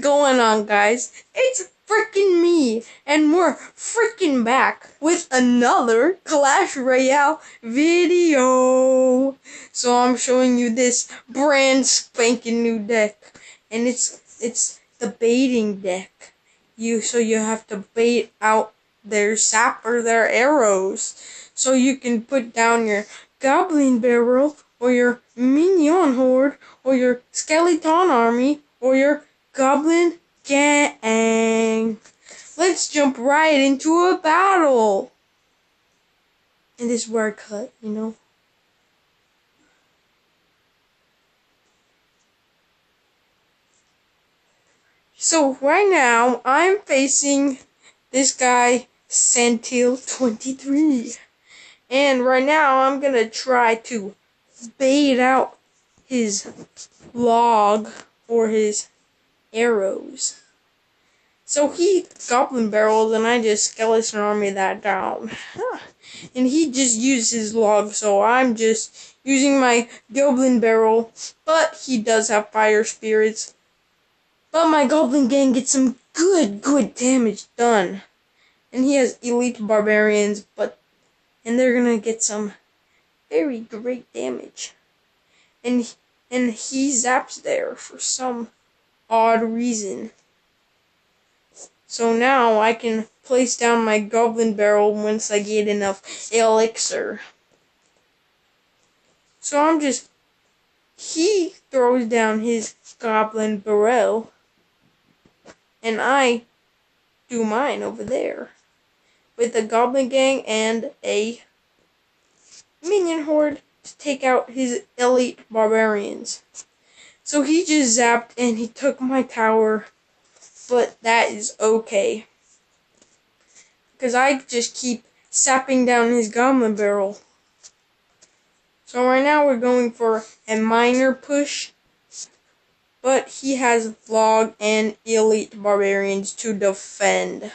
going on, guys? It's freaking me, and we're freaking back with another Clash Royale video. So I'm showing you this brand spanking new deck, and it's the baiting deck. You have to bait out their sap or their arrows, so you can put down your goblin barrel or your minion horde or your skeleton army or your goblin gang. Let's jump right into a battle. And this is where I cut, you know. So right now I'm facing this guy Sentil23. And right now I'm gonna try to bait out his log or his arrows. So he goblin barreled and I just skeleton army that down. And he just used his log, so I'm just using my goblin barrel. But he does have fire spirits. But my goblin gang gets some good damage done. And he has elite barbarians, and they're gonna get some very great damage. And he zaps there for some odd reason. So now I can place down my goblin barrel once I get enough elixir. So he throws down his goblin barrel, and I do mine over there with a goblin gang and a minion horde to take out his elite barbarians. So he just zapped and he took my tower, but that is okay, because I just keep sapping down his goblin barrel. So right now we're going for a minor push, but he has log and elite barbarians to defend.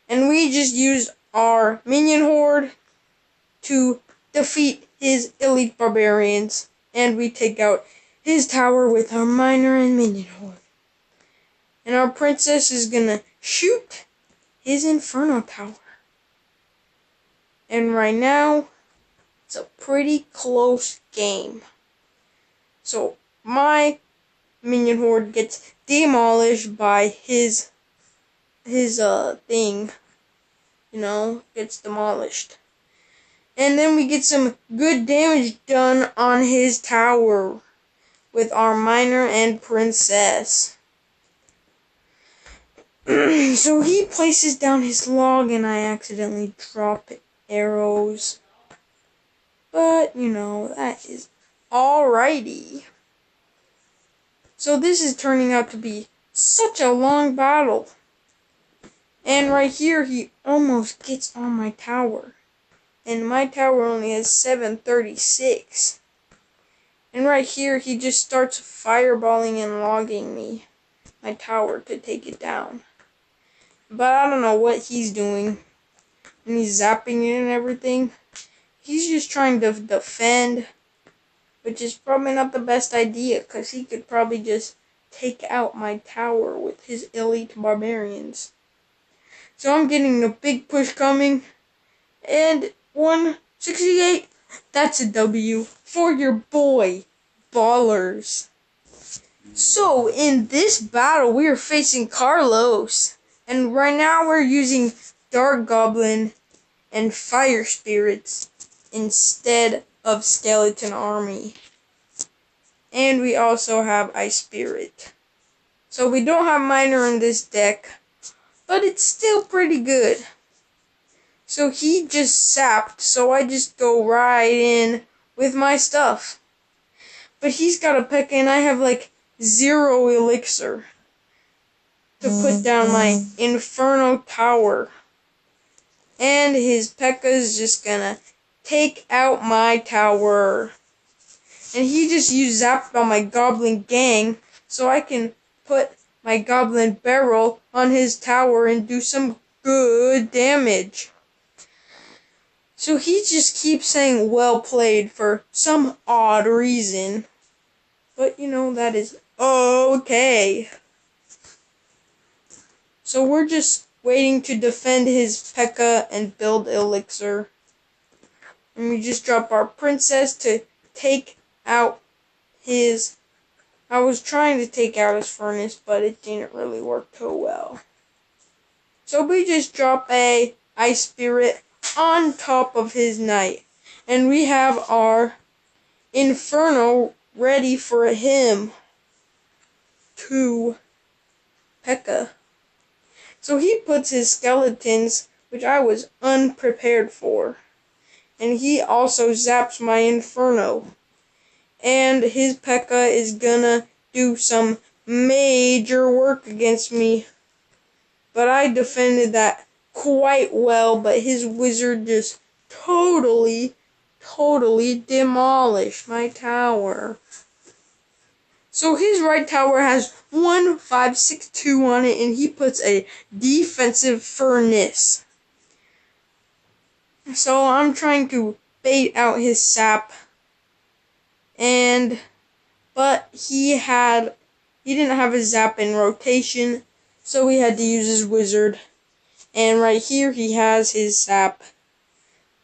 And we just used our minion horde to defeat his elite barbarians, and we take out his tower with our minor and minion horde. And our princess is gonna shoot his inferno tower. And right now, it's a pretty close game. So my minion horde gets demolished by his thing, you know, gets demolished. And then we get some good damage done on his tower with our minor and princess. So he places down his log and I accidentally drop arrows. But, you know, that is alrighty. So this is turning out to be such a long battle. And right here, he almost gets on my tower. And my tower only has 736. And right here, he just starts fireballing and logging me, my tower, to take it down. But I don't know what he's doing. And he's zapping it and everything. He's just trying to defend, which is probably not the best idea, because he could probably just take out my tower with his elite barbarians. So I'm getting a big push coming, and 168, that's a W for your boy, Ballers. So in this battle, we are facing Carlos, and right now we're using Dark Goblin and Fire Spirits instead of Skeleton Army. And we also have Ice Spirit. So we don't have Minor in this deck, but it's still pretty good. So he just sapped, so I just go right in with my stuff. But he's got a P.E.K.K.A. and I have like 0 elixir to put down my Inferno Tower. And his P.E.K.K.A. is just gonna take out my tower. And he just used Zap on my Goblin Gang, so I can put my Goblin Barrel on his tower and do some good damage. So he just keeps saying well played for some odd reason. But you know, that is okay. So we're just waiting to defend his P.E.K.K.A. and build Elixir. And we just drop our princess to take out his... I was trying to take out his furnace, but it didn't really work too well. So we just drop a ice spirit on top of his knight. And we have our Inferno ready for him to P.E.K.K.A. So he puts his skeletons, which I was unprepared for. And he also zaps my Inferno. And his P.E.K.K.A. is gonna do some major work against me. But I defended that quite well, but his wizard just totally demolished my tower. So his right tower has 1562 on it, and he puts a defensive furnace. So I'm trying to bait out his sap, but he didn't have his zap in rotation, so we had to use his wizard. And right here he has his sap,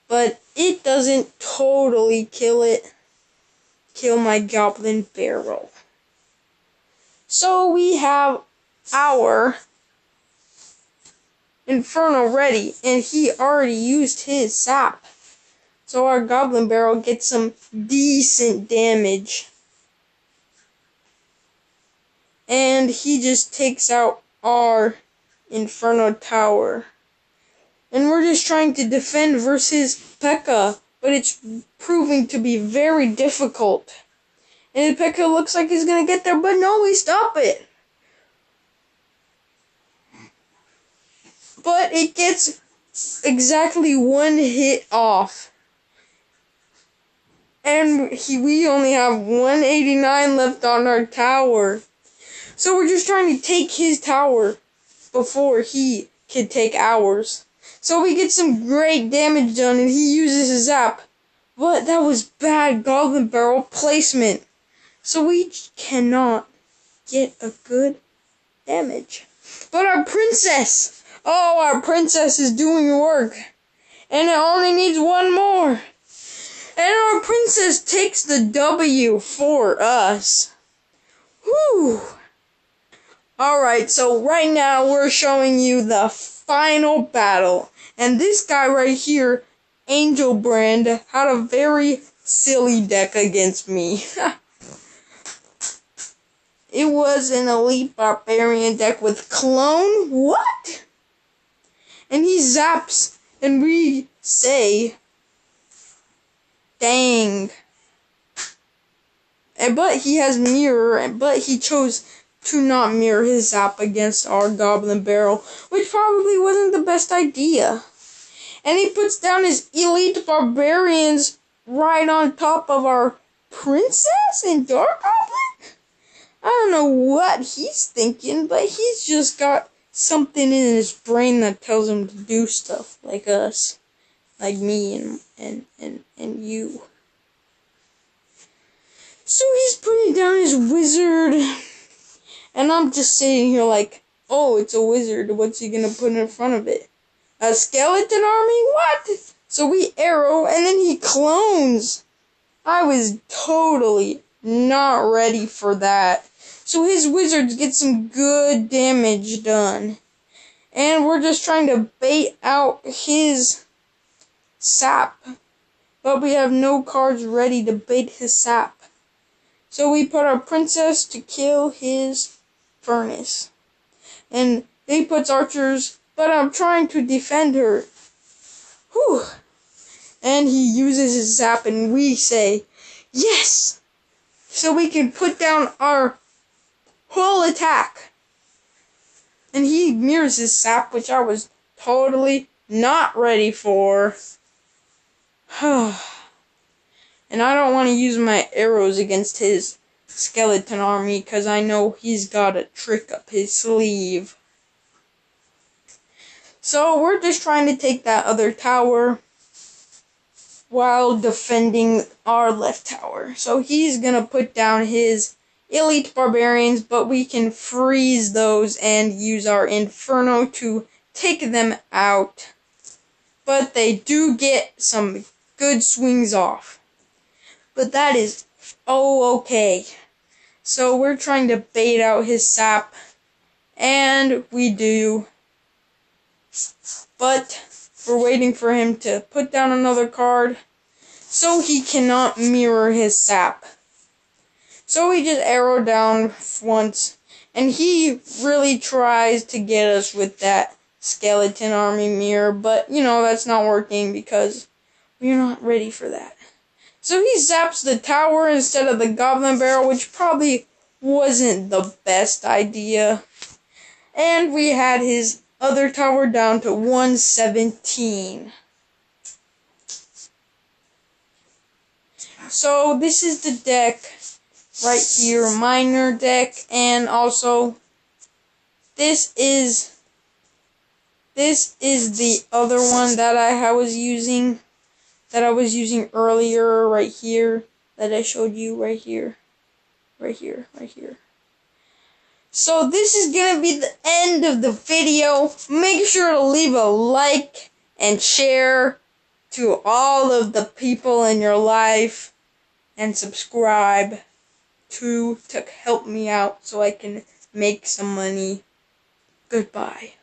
but it doesn't totally kill my goblin barrel. So we have our Inferno ready, and he already used his sap. So our goblin barrel gets some decent damage. And he just takes out our Inferno tower. And we're just trying to defend versus P.E.K.K.A., but it's proving to be very difficult. And P.E.K.K.A. looks like he's gonna get there, but no, we stop it. But it gets exactly one hit off. And we only have 189 left on our tower. So we're just trying to take his tower before he could take ours. So we get some great damage done, and he uses his zap. But that was bad goblin barrel placement. So we cannot get a good damage. But our princess! Oh, our princess is doing work. And it only needs one more. And our princess takes the W for us. Whew. Alright, so right now we're showing you the final battle. And this guy right here, Angel Brand, had a very silly deck against me. It was an elite barbarian deck with clone? What? And he zaps, and we say, dang. But he has mirror, but he chose to not mirror his zap against our goblin barrel, which probably wasn't the best idea. And he puts down his elite barbarians right on top of our princess and dark goblin? I don't know what he's thinking, but he's just got something in his brain that tells him to do stuff like us. Like me and you. So he's putting down his wizard. And I'm just sitting here like, oh, it's a wizard. What's he gonna put in front of it? A skeleton army? What? So we arrow, and then he clones. I was totally not ready for that. So his wizards get some good damage done. And we're just trying to bait out his sap. But we have no cards ready to bait his sap. So we put our princess to kill his furnace. And he puts archers, but I'm trying to defend her. Whew. And he uses his zap, and we say, yes! So we can put down our whole attack. And he mirrors his sap, which I was totally not ready for. And I don't want to use my arrows against his skeleton army, because I know he's got a trick up his sleeve. So we're just trying to take that other tower while defending our left tower. So he's gonna put down his elite barbarians, but we can freeze those and use our inferno to take them out. But they do get some good swings off. But that is okay. So we're trying to bait out his sap, and we do. But we're waiting for him to put down another card, so he cannot mirror his sap. So we just arrow down once, and he really tries to get us with that skeleton army mirror, but you know, that's not working because we're not ready for that. So he zaps the tower instead of the goblin barrel, which probably wasn't the best idea. And we had his other tower down to 117. So this is the deck right here, minor deck, and also this is the other one that I was using earlier, right here, that I showed you right here. So this is gonna be the end of the video. Make sure to leave a like and share to all of the people in your life, and subscribe to help me out so I can make some money. Goodbye.